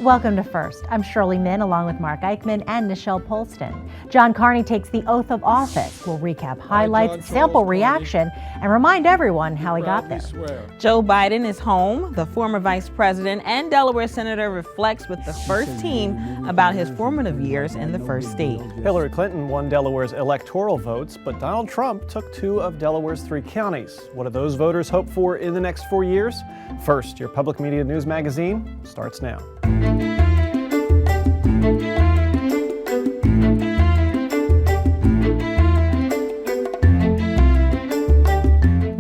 Welcome to First. I'm Shirley Min along with Mark Eichman and Nichelle Polston. John Carney takes the oath of office. We'll recap highlights, sample reaction, and remind everyone how he got there. Joe Biden is home. The former vice president and Delaware senator reflects with the first team about his formative years in the first state. Hillary Clinton won Delaware's electoral votes, but Donald Trump took 2 of Delaware's 3 counties. What do those voters hope for in the next 4 years? First, your public media news magazine starts now.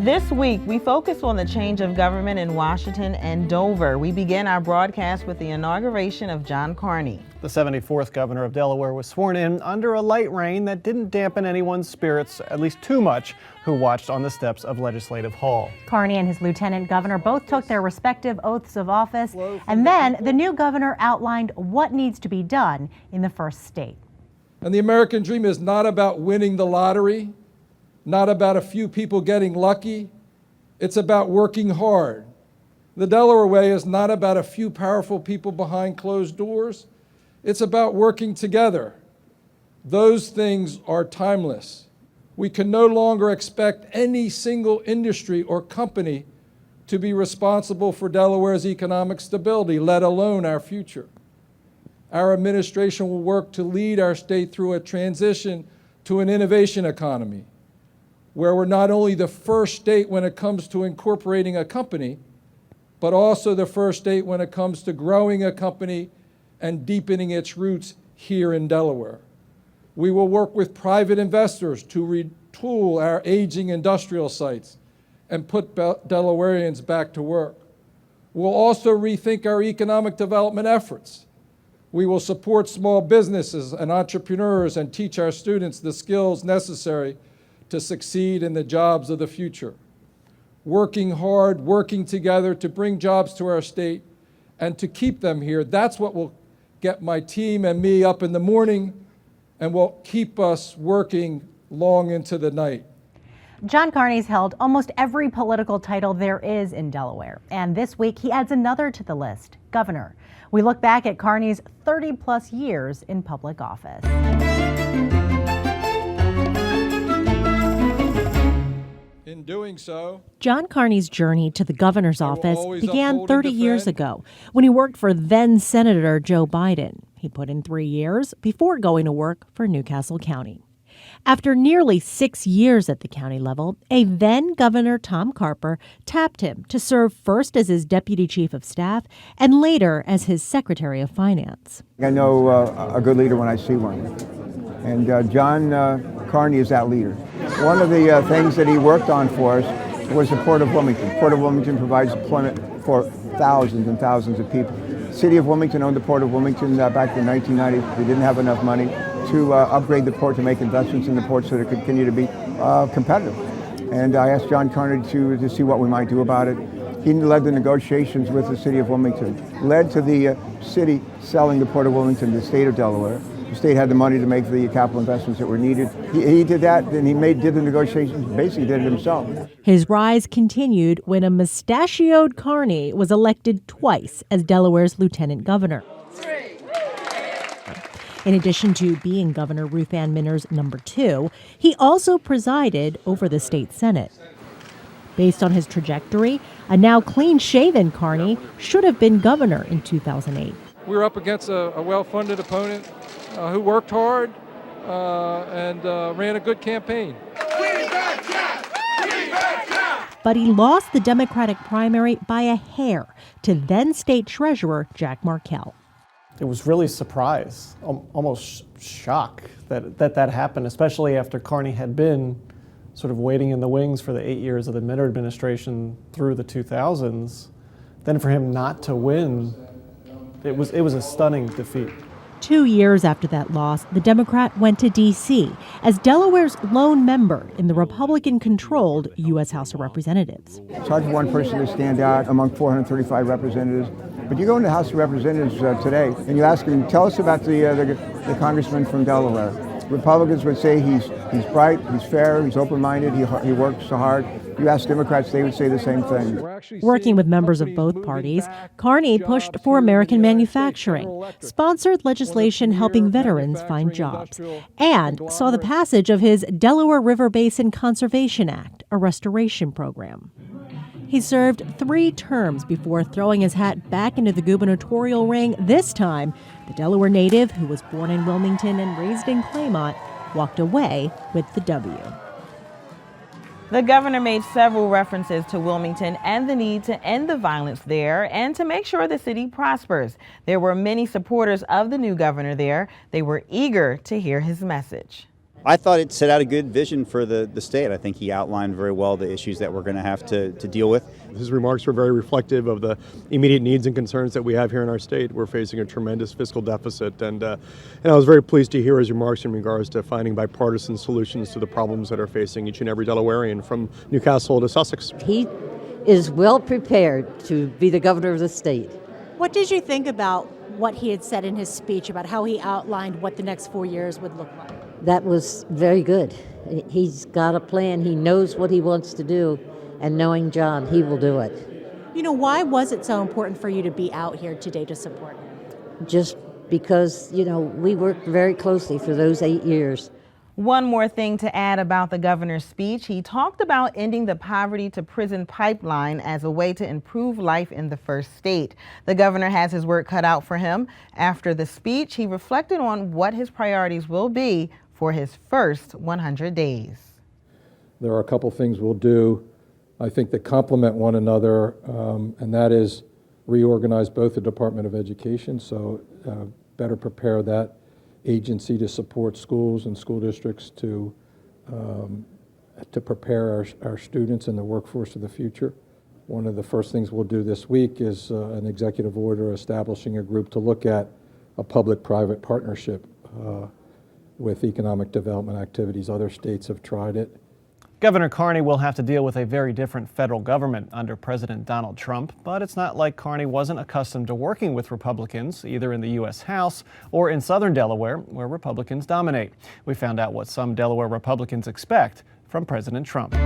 This week, we focus on the change of government in Washington and Dover. We begin our broadcast with the inauguration of John Carney. The 74th governor of Delaware was sworn in under a light rain that didn't dampen anyone's spirits, at least too much, who watched on the steps of Legislative Hall. Carney and his lieutenant governor both took their respective oaths of office, and then the new governor outlined what needs to be done in the first state. And the American dream is not about winning the lottery, not about a few people getting lucky. It's about working hard. The Delaware way is not about a few powerful people behind closed doors. It's about working together. Those things are timeless. We can no longer expect any single industry or company to be responsible for Delaware's economic stability, let alone our future. Our administration will work to lead our state through a transition to an innovation economy, where we're not only the first state when it comes to incorporating a company, but also the first state when it comes to growing a company and deepening its roots here in Delaware. We will work with private investors to retool our aging industrial sites and put Delawareans back to work. We'll also rethink our economic development efforts. We will support small businesses and entrepreneurs and teach our students the skills necessary to succeed in the jobs of the future. Working hard, working together to bring jobs to our state and to keep them here, that's what will get my team and me up in the morning and will keep us working long into the night. John Carney's held almost every political title there is in Delaware, and this week he adds another to the list, governor. We look back at Carney's 30-plus years in public office. In doing so, John Carney's journey to the governor's office began 30 years ago when he worked for then-Senator Joe Biden. He put in 3 years before going to work for Newcastle County. After nearly 6 years at the county level, a then-Governor Tom Carper tapped him to serve first as his deputy chief of staff and later as his secretary of finance. I know a good leader when I see one. And John Carney is that leader. One of the things that he worked on for us was the Port of Wilmington. Port of Wilmington provides employment for thousands and thousands of people. The City of Wilmington owned the Port of Wilmington back in the 1990s. They didn't have enough money to upgrade the port, to make investments in the port so that it could continue to be competitive. And I asked John Carney to see what we might do about it. He led the negotiations with the City of Wilmington, led to the city selling the Port of Wilmington to the state of Delaware. The state had the money to make the capital investments that were needed. He did that, and he did the negotiations, basically did it himself. His rise continued when a mustachioed Carney was elected twice as Delaware's lieutenant governor. In addition to being Governor Ruth Ann Minner's number 2, he also presided over the state Senate. Based on his trajectory, a now clean-shaven Carney should have been governor in 2008. we were up against a well-funded opponent who worked hard and ran a good campaign. But he lost the Democratic primary by a hair to then-state treasurer Jack Markell. It was really surprise, almost shock that happened, especially after Carney had been sort of waiting in the wings for the 8 years of the Minner administration through the 2000s. Then for him not to win, it was a stunning defeat. 2 years after that loss, the Democrat went to D.C. as Delaware's lone member in the Republican-controlled U.S. House of Representatives. It's hard for one person to stand out among 435 representatives. But you go into the House of Representatives today and you ask him, tell us about the congressman from Delaware. Republicans would say he's bright, he's fair, he's open-minded, he works hard. You ask Democrats, they would say the same thing. Working with members of both parties, Carney pushed for American manufacturing, sponsored legislation helping veterans find jobs, and saw the passage of his Delaware River Basin Conservation Act, a restoration program. He served 3 terms before throwing his hat back into the gubernatorial ring. This time, the Delaware native, who was born in Wilmington and raised in Claymont, walked away with the W. The governor made several references to Wilmington and the need to end the violence there and to make sure the city prospers. There were many supporters of the new governor there. They were eager to hear his message. I thought it set out a good vision for the state. I think he outlined very well the issues that we're going to have to deal with. His remarks were very reflective of the immediate needs and concerns that we have here in our state. We're facing a tremendous fiscal deficit, and I was very pleased to hear his remarks in regards to finding bipartisan solutions to the problems that are facing each and every Delawarean, from Newcastle to Sussex. He is well prepared to be the governor of the state. What did you think about what he had said in his speech about how he outlined what the next 4 years would look like? That was very good. He's got a plan. He knows what he wants to do, and knowing John, he will do it. You know, why was it so important for you to be out here today to support him? Just because, we worked very closely for those 8 years. One more thing to add about the governor's speech. He talked about ending the poverty to prison pipeline as a way to improve life in the first state. The governor has his work cut out for him. After the speech, he reflected on what his priorities will be for his first 100 days. There are a couple things we'll do, I think, that complement one another, and that is reorganize both the Department of Education, so better prepare that agency to support schools and school districts to prepare our students in the workforce of the future. One of the first things we'll do this week is an executive order establishing a group to look at a public-private partnership with economic development activities. Other states have tried it. Governor Carney will have to deal with a very different federal government under President Donald Trump, but it's not like Carney wasn't accustomed to working with Republicans, either in the U.S. House or in southern Delaware, where Republicans dominate. We found out what some Delaware Republicans expect from President Trump.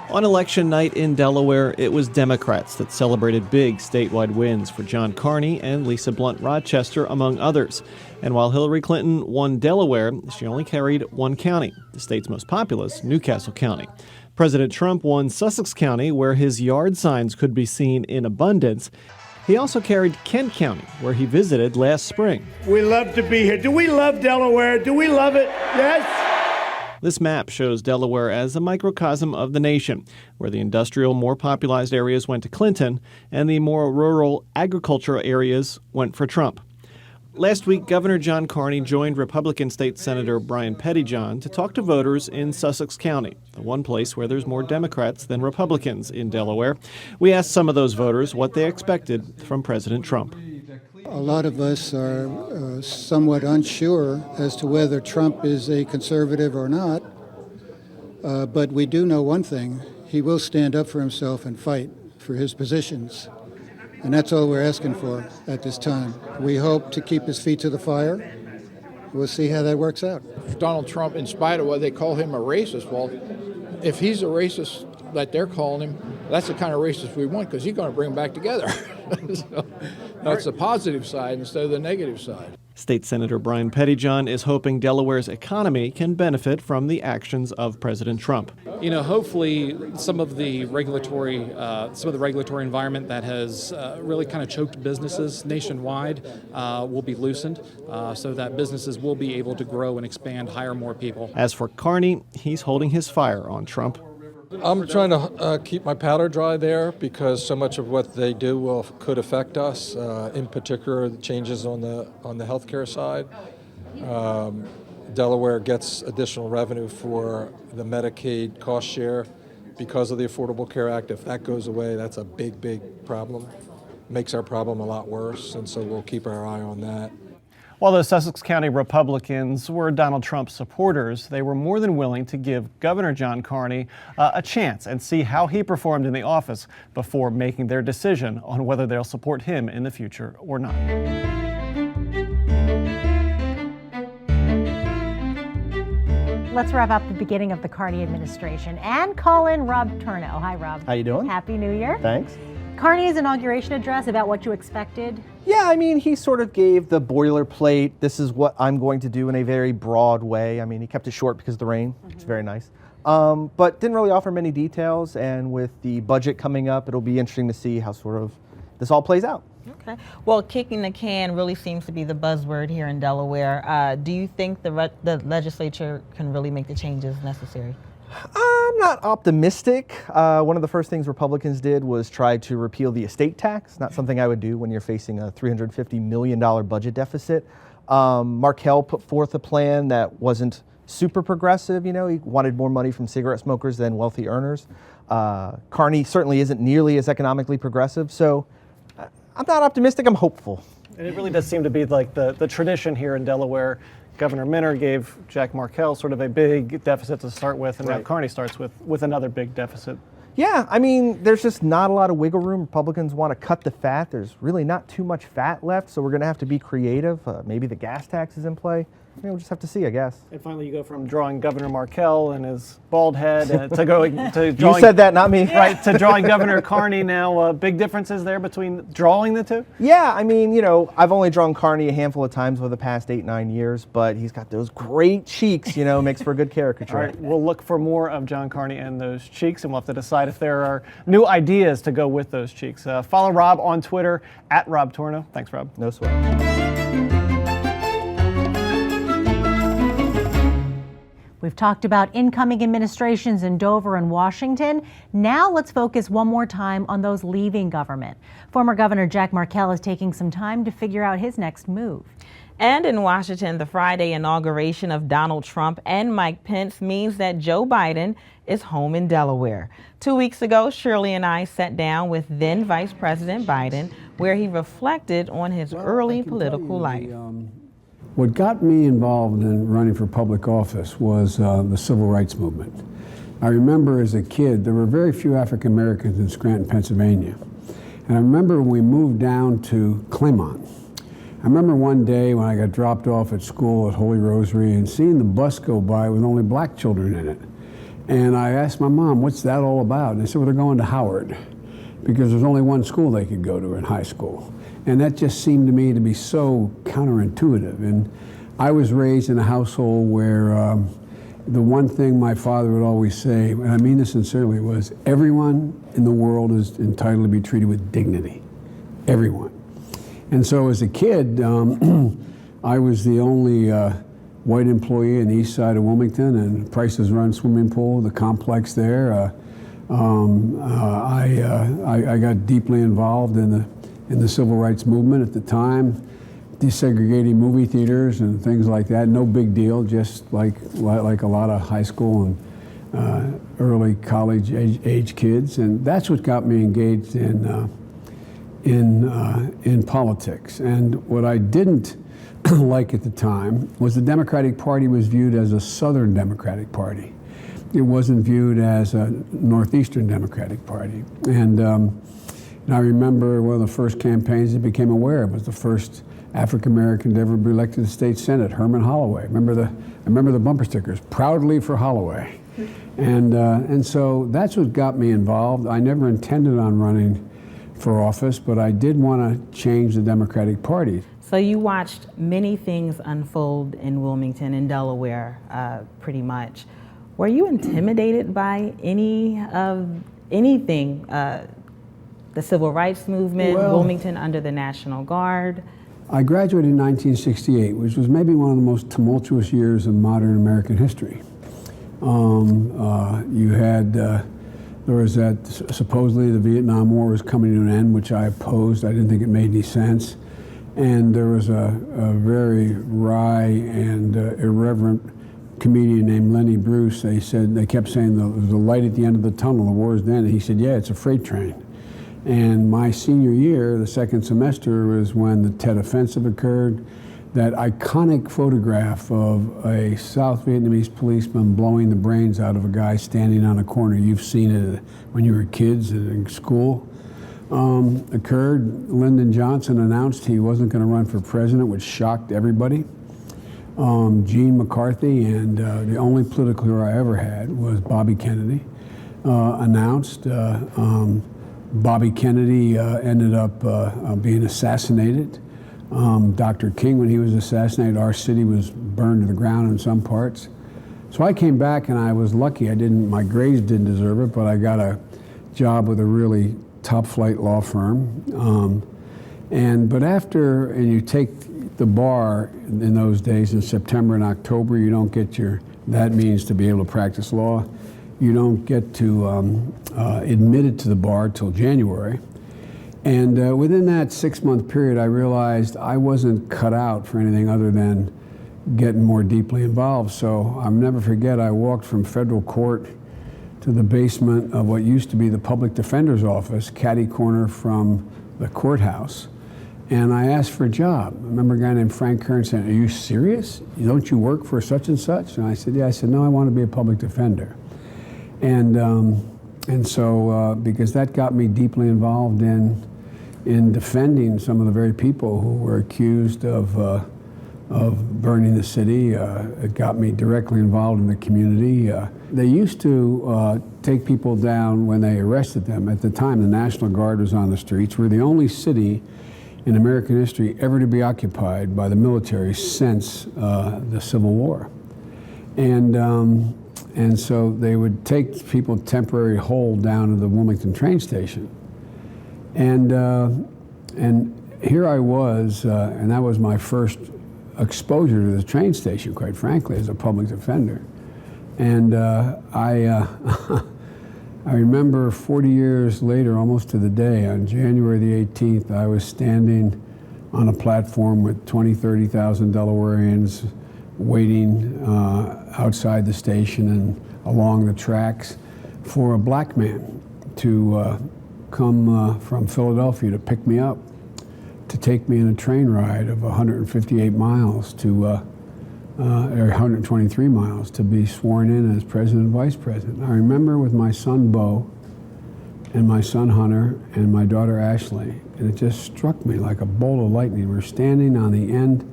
On election night in Delaware, it was Democrats that celebrated big statewide wins for John Carney and Lisa Blunt Rochester, among others. And while Hillary Clinton won Delaware, she only carried one county, the state's most populous, Newcastle County. President Trump won Sussex County, where his yard signs could be seen in abundance. He also carried Kent County, where he visited last spring. We love to be here. Do we love Delaware? Do we love it? Yes? This map shows Delaware as a microcosm of the nation, where the industrial, more popularized areas went to Clinton and the more rural agricultural areas went for Trump. Last week, Governor John Carney joined Republican State Senator Brian Pettyjohn to talk to voters in Sussex County, the one place where there's more Democrats than Republicans in Delaware. We asked some of those voters what they expected from President Trump. A lot of us are somewhat unsure as to whether Trump is a conservative or not, but we do know one thing. He will stand up for himself and fight for his positions, and that's all we're asking for at this time. We hope to keep his feet to the fire. We'll see how that works out. Donald Trump, in spite of what they call him a racist, well, if he's a racist that they're calling him, that's the kind of racist we want, because he's going to bring them back together. So that's the positive side instead of the negative side. State Senator Brian Pettyjohn is hoping Delaware's economy can benefit from the actions of President Trump. Hopefully some of the regulatory environment that has really kind of choked businesses nationwide will be loosened so that businesses will be able to grow and expand, hire more people. As for Carney, he's holding his fire on Trump. I'm trying to keep my powder dry there, because so much of what they do could affect us. In particular, the changes on the healthcare side. Delaware gets additional revenue for the Medicaid cost share because of the Affordable Care Act. If that goes away, that's a big, big problem. Makes our problem a lot worse, and so we'll keep our eye on that. While the Sussex County Republicans were Donald Trump supporters, they were more than willing to give Governor John Carney a chance and see how he performed in the office before making their decision on whether they'll support him in the future or not. let's wrap up the beginning of the Carney administration and call in Rob Torno. Hi, Rob. How you doing? Happy New Year. Thanks. Carney's inauguration address, about what you expected? Yeah, I mean, he sort of gave the boilerplate, this is what I'm going to do in a very broad way. I mean, he kept it short because of the rain, which is very nice. But didn't really offer many details, and with the budget coming up, it'll be interesting to see how sort of this all plays out. Okay. Well, kicking the can really seems to be the buzzword here in Delaware. Do you think the legislature can really make the changes necessary? I'm not optimistic. One of the first things Republicans did was try to repeal the estate tax. Not something I would do when you're facing a $350 million budget deficit. Markell put forth a plan that wasn't super progressive. You know, he wanted more money from cigarette smokers than wealthy earners. Carney certainly isn't nearly as economically progressive. So I'm not optimistic. I'm hopeful. And it really does seem to be like the tradition here in Delaware. Governor Minner gave Jack Markell sort of a big deficit to start with, and now Carney starts with another big deficit. Yeah, I mean, there's just not a lot of wiggle room. Republicans want to cut the fat. There's really not too much fat left, so we're going to have to be creative. Maybe the gas tax is in play. We'll just have to see, I guess. And finally, you go from drawing Governor Markell and his bald head to going to drawing. You said that, not me. Right, to drawing Governor Carney now. Big differences there between drawing the two? Yeah, I mean, you know, I've only drawn Carney a handful of times over the past 8-9 years, but he's got those great cheeks, you know, makes for a good caricature. All right, we'll look for more of John Carney and those cheeks, and we'll have to decide if there are new ideas to go with those cheeks. Follow Rob on Twitter, @Rob Torno. Thanks, Rob. No sweat. We've talked about incoming administrations in Dover and Washington. Now let's focus one more time on those leaving government. Former Governor Jack Markell is taking some time to figure out his next move. And in Washington, the Friday inauguration of Donald Trump and Mike Pence means that Joe Biden is home in Delaware. 2 weeks ago, Shirley and I sat down with then Vice President Biden, where he reflected on his early political life. What got me involved in running for public office was the civil rights movement. I remember as a kid, there were very few African Americans in Scranton, Pennsylvania. And I remember when we moved down to Claymont. I remember one day when I got dropped off at school at Holy Rosary and seeing the bus go by with only black children in it. And I asked my mom, what's that all about? And they said, well, they're going to Howard because there's only one school they could go to in high school. And that just seemed to me to be so counterintuitive. And I was raised in a household where the one thing my father would always say, and I mean this sincerely, was everyone in the world is entitled to be treated with dignity. Everyone. And so as a kid, I was the only white employee in the east side of Wilmington, and Price's Run swimming pool, the complex there. I got deeply involved in the civil rights movement at the time, desegregating movie theaters and things like that. No big deal, just like a lot of high school and early college age kids. And that's what got me engaged in politics. And what I didn't like at the time was the Democratic Party was viewed as a Southern Democratic Party. It wasn't viewed as a Northeastern Democratic Party. And I remember one of the first campaigns I became aware of was the first African American to ever be elected to the state Senate, Herman Holloway. I remember the bumper stickers, proudly for Holloway. And so that's what got me involved. I never intended on running for office, but I did want to change the Democratic Party. So you watched many things unfold in Wilmington and Delaware, pretty much. Were you intimidated by anything? The civil rights movement, Wilmington under the National Guard? I graduated in 1968, which was maybe one of the most tumultuous years of modern American history. There was that, supposedly the Vietnam War was coming to an end, which I opposed. I didn't think it made any sense. And there was a very wry and irreverent comedian named Lenny Bruce. They kept saying there's a light at the end of the tunnel, the war's done. And he said, yeah, it's a freight train. And my senior year, the second semester, was when the Tet Offensive occurred. That iconic photograph of a South Vietnamese policeman blowing the brains out of a guy standing on a corner. You've seen it when you were kids in school. Occurred. Lyndon Johnson announced he wasn't going to run for president, which shocked everybody. Gene McCarthy, and the only political hero I ever had was Bobby Kennedy, announced. Bobby Kennedy ended up being assassinated. Dr. King, when he was assassinated, our city was burned to the ground in some parts. So I came back, and I was lucky. My grades didn't deserve it, but I got a job with a really top-flight law firm. But you take the bar in those days in September and October, you don't get that means to be able to practice law. You don't get to admitted to the bar till January. And within that 6-month period, I realized I wasn't cut out for anything other than getting more deeply involved. So I'll never forget, I walked from federal court to the basement of what used to be the public defender's office, catty corner from the courthouse, and I asked for a job. I remember a guy named Frank Kern saying, "Are you serious? Don't you work for such and such?" And I said, "Yeah." I said, "No, I want to be a public defender." And so because that got me deeply involved in defending some of the very people who were accused of burning the city. It got me directly involved in the community. They used to take people down when they arrested them. At the time, the National Guard was on the streets. We're the only city in American history ever to be occupied by the military since the Civil War. And so they would take people temporary hold down to the Wilmington train station. And here I was, and that was my first exposure to the train station, quite frankly, as a public defender. And I remember 40 years later, almost to the day, on January the 18th, I was standing on a platform with 20, 30,000 Delawareans waiting outside the station and along the tracks for a black man to come from Philadelphia to pick me up, to take me in a train ride of 158 miles or 123 miles to be sworn in as president and vice president. I remember with my son Bo and my son Hunter and my daughter Ashley, and it just struck me like a bolt of lightning. We're standing on the end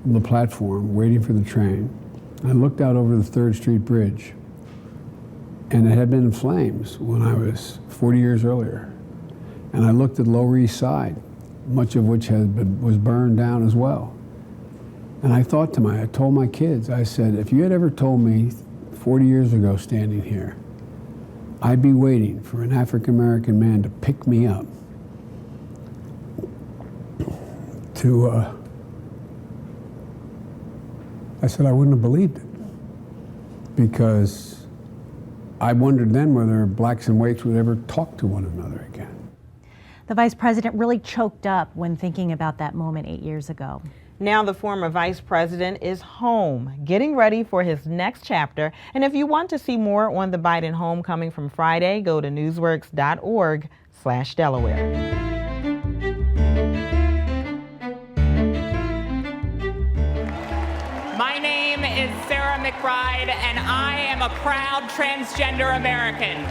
of the platform waiting for the train. I looked out over the 3rd Street Bridge, and it had been in flames when I was 40 years earlier. And I looked at Lower East Side, much of which was burned down as well. And I told my kids, I said, if you had ever told me 40 years ago standing here, I'd be waiting for an African-American man to pick me up I said I wouldn't have believed it, because I wondered then whether blacks and whites would ever talk to one another again. The vice president really choked up when thinking about that moment 8 years ago. Now the former vice president is home, getting ready for his next chapter. And if you want to see more on the Biden homecoming from Friday, go to newsworks.org/Delaware. My name is Sarah McBride, and I am a proud transgender American.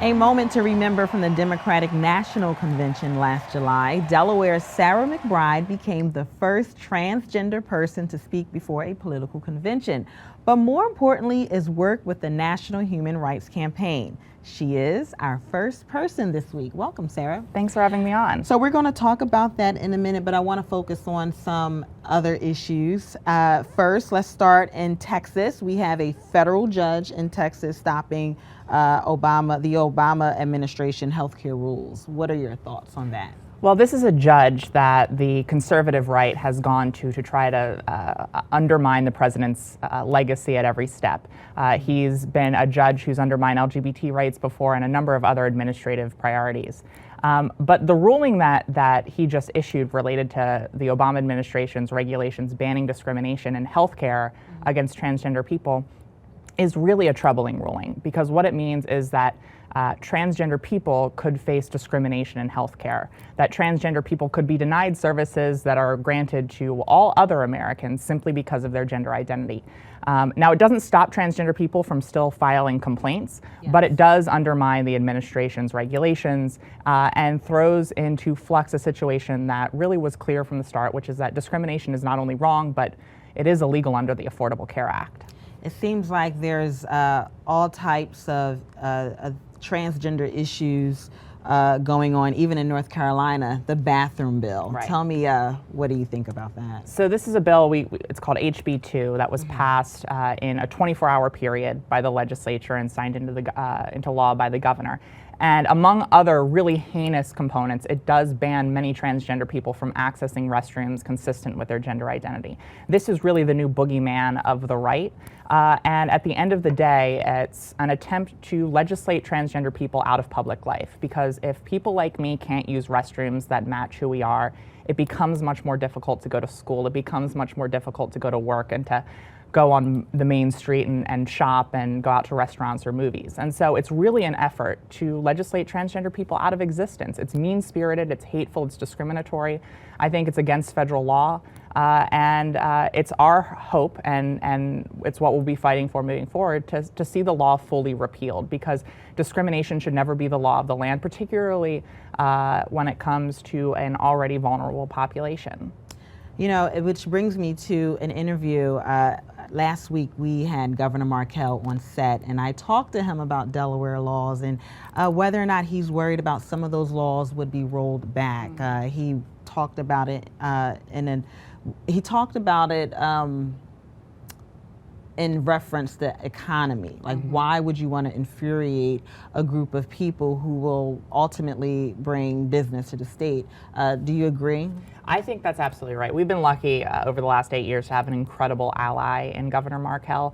A moment to remember from the Democratic National Convention last July. Delaware's Sarah McBride became the first transgender person to speak before a political convention. But more importantly is work with the National Human Rights Campaign. She is our first person this week. Welcome, Sarah. Thanks for having me on. So we're going to talk about that in a minute, but I want to focus on some other issues. First, let's start in Texas. We have a federal judge in Texas stopping the Obama administration healthcare rules. What are your thoughts on that? Well, this is a judge that the conservative right has gone to try to undermine the president's legacy at every step. He's been a judge who's undermined LGBT rights before and a number of other administrative priorities. But the ruling that he just issued related to the Obama administration's regulations banning discrimination in healthcare against transgender people is really a troubling ruling, because what it means is that transgender people could face discrimination in healthcare, that transgender people could be denied services that are granted to all other Americans simply because of their gender identity. Now, it doesn't stop transgender people from still filing complaints, but it does undermine the administration's regulations and throws into flux a situation that really was clear from the start, which is that discrimination is not only wrong, but it is illegal under the Affordable Care Act. It seems like there's all types of transgender issues going on, even in North Carolina, the bathroom bill. Right. Tell me, what do you think about that? So this is a bill, it's called HB 2, that was passed in a 24-hour period by the legislature and signed into law by the governor. And among other really heinous components, it does ban many transgender people from accessing restrooms consistent with their gender identity. This is really the new boogeyman of the right. And at the end of the day, it's an attempt to legislate transgender people out of public life. Because if people like me can't use restrooms that match who we are, it becomes much more difficult to go to school. It becomes much more difficult to go to work and to go on the main street and shop and go out to restaurants or movies. And so it's really an effort to legislate transgender people out of existence. It's mean-spirited, it's hateful, it's discriminatory. I think it's against federal law. And it's our hope, and it's what we'll be fighting for moving forward, to see the law fully repealed, because discrimination should never be the law of the land, particularly when it comes to an already vulnerable population. You know, which brings me to an interview. Last week we had Governor Markell on set, and I talked to him about Delaware laws and whether or not he's worried about some of those laws would be rolled back. He talked about it in reference to economy. Like, why would you want to infuriate a group of people who will ultimately bring business to the state? Do you agree? I think that's absolutely right. We've been lucky over the last 8 years to have an incredible ally in Governor Markell.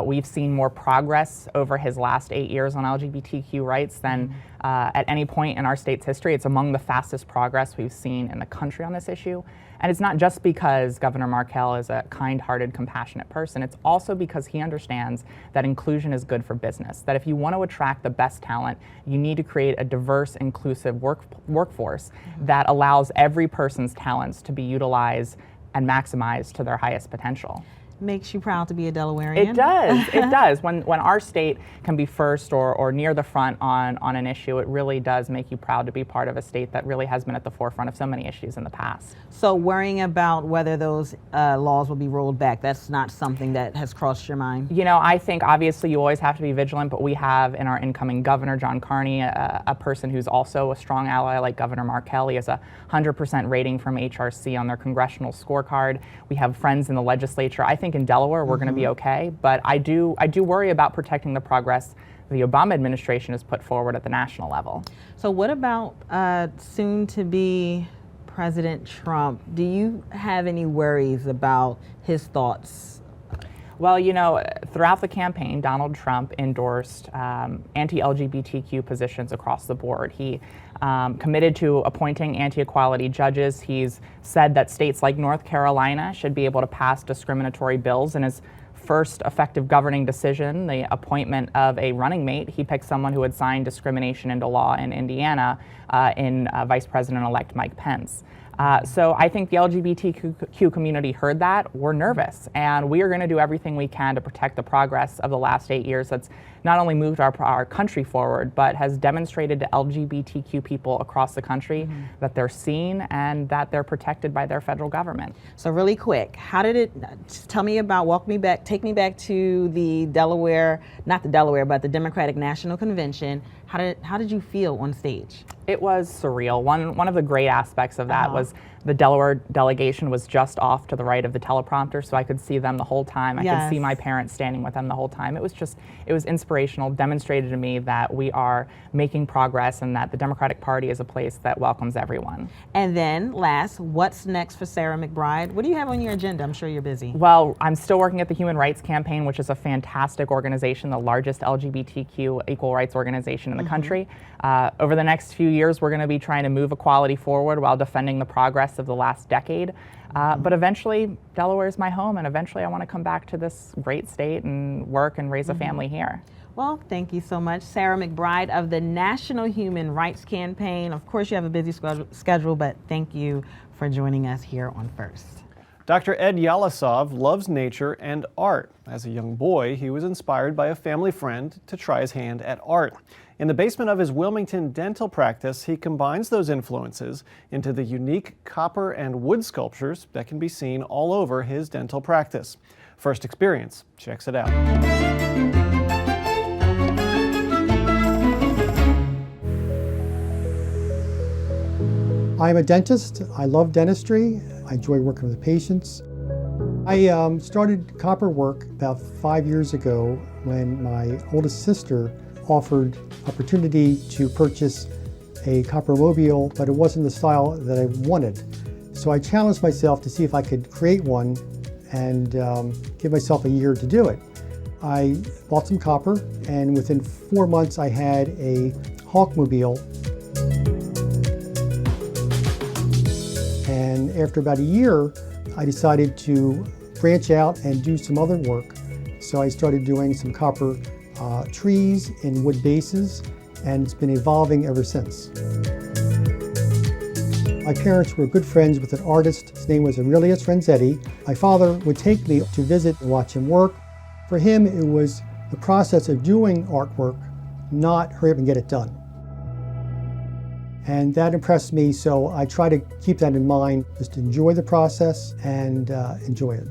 We've seen more progress over his last 8 years on LGBTQ rights than at any point in our state's history. It's among the fastest progress we've seen in the country on this issue. And it's not just because Governor Markell is a kind-hearted, compassionate person. It's also because he understands that inclusion is good for business, that if you want to attract the best talent, you need to create a diverse, inclusive workforce that allows every person's talents to be utilized and maximized to their highest potential. Makes you proud to be a Delawarean? It does. It does. When our state can be first or near the front on an issue, it really does make you proud to be part of a state that really has been at the forefront of so many issues in the past. So worrying about whether those laws will be rolled back, that's not something that has crossed your mind? You know, I think obviously you always have to be vigilant, but we have in our incoming governor, John Carney, a person who's also a strong ally like Governor Markell. He has a 100% rating from HRC on their congressional scorecard. We have friends in the legislature. I think in Delaware we're going to be okay, but I do worry about protecting the progress the Obama administration has put forward at the national level. So what about soon-to-be President Trump? Do you have any worries about his thoughts? Well, you know, throughout the campaign, Donald Trump endorsed anti-LGBTQ positions across the board. He committed to appointing anti-equality judges. He's said that states like North Carolina should be able to pass discriminatory bills. In his first effective governing decision, the appointment of a running mate, he picked someone who had signed discrimination into law in Indiana in Vice President-elect Mike Pence. So I think the LGBTQ community heard that. We're nervous, and we are going to do everything we can to protect the progress of the last 8 years that's not only moved our country forward, but has demonstrated to LGBTQ people across the country that they're seen and that they're protected by their federal government. So really quick, how did it, tell me about, take me back to the Delaware, not the Delaware, but the Democratic National Convention. How did you feel on stage? It was surreal. One of the great aspects of that was the Delaware delegation was just off to the right of the teleprompter, so I could see them the whole time. I could see my parents standing with them the whole time. It was inspirational, demonstrated to me that we are making progress and that the Democratic Party is a place that welcomes everyone. And then last, what's next for Sarah McBride? What do you have on your agenda? I'm sure you're busy. Well, I'm still working at the Human Rights Campaign, which is a fantastic organization, the largest LGBTQ equal rights organization in the country. Over the next few years, we're going to be trying to move equality forward while defending the progress of the last decade. But eventually, Delaware is my home, and eventually I want to come back to this great state and work and raise a family here. Well, thank you so much. Sarah McBride of the National Human Rights Campaign. Of course, you have a busy schedule, but thank you for joining us here on First. Dr. Ed Yalasov loves nature and art. As a young boy, he was inspired by a family friend to try his hand at art. In the basement of his Wilmington dental practice, he combines those influences into the unique copper and wood sculptures that can be seen all over his dental practice. First Experience checks it out. I'm a dentist. I love dentistry. I enjoy working with patients. I started copper work about 5 years ago when my oldest sister offered opportunity to purchase a copper mobile, but it wasn't the style that I wanted. So I challenged myself to see if I could create one and give myself a year to do it. I bought some copper, and within 4 months I had a Hawkmobile. And after about a year, I decided to branch out and do some other work. So I started doing some copper trees and wood bases, and it's been evolving ever since. My parents were good friends with an artist. His name was Aurelius Renzetti. My father would take me to visit and watch him work. For him, it was the process of doing artwork, not hurry up and get it done. And that impressed me, so I try to keep that in mind, just enjoy the process and enjoy it.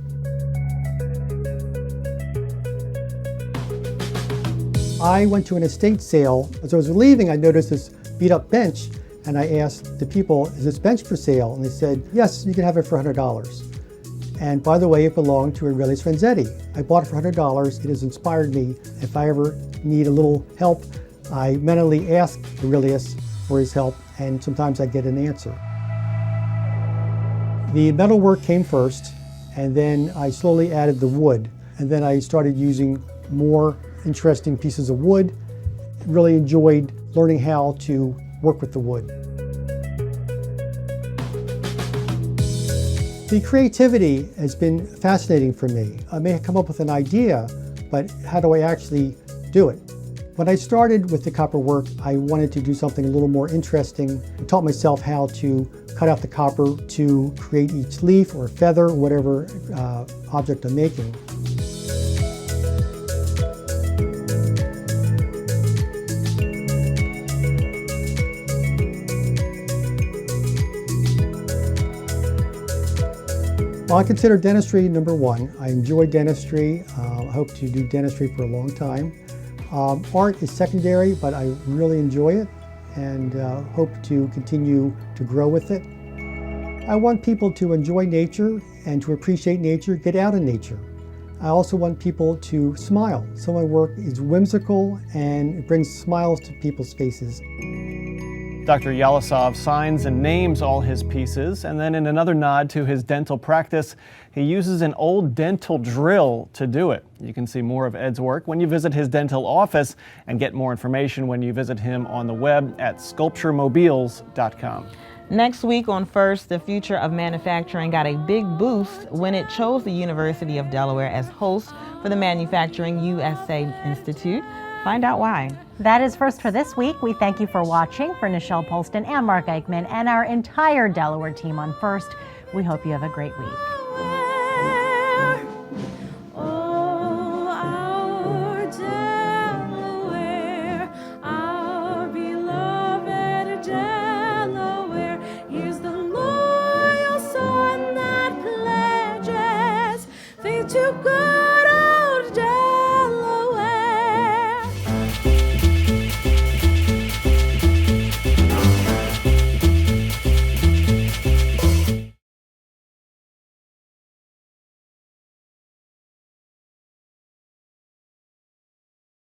I went to an estate sale. As I was leaving, I noticed this beat up bench, and I asked the people, is this bench for sale? And they said, yes, you can have it for $100. And by the way, it belonged to Aurelius Renzetti. I bought it for $100. It has inspired me. If I ever need a little help, I mentally ask Aurelius for his help, and sometimes I get an answer. The metalwork came first, and then I slowly added the wood, and then I started using more interesting pieces of wood. Really enjoyed learning how to work with the wood. The creativity has been fascinating for me. I may have come up with an idea, but how do I actually do it? When I started with the copper work, I wanted to do something a little more interesting. I taught myself how to cut out the copper to create each leaf or feather, or whatever object I'm making. Well, I consider dentistry number one. I enjoy dentistry. I hope to do dentistry for a long time. Art is secondary, but I really enjoy it and hope to continue to grow with it. I want people to enjoy nature and to appreciate nature, get out in nature. I also want people to smile. Some of my work is whimsical and it brings smiles to people's faces. Dr. Yalasov signs and names all his pieces, and then in another nod to his dental practice, he uses an old dental drill to do it. You can see more of Ed's work when you visit his dental office and get more information when you visit him on the web at sculpturemobiles.com. Next week on First, the future of manufacturing got a big boost when it chose the University of Delaware as host for the Manufacturing USA Institute. Find out why. That is First for this week. We thank you for watching. For Nichelle Polston and Mark Eichman and our entire Delaware team on First, we hope you have a great week.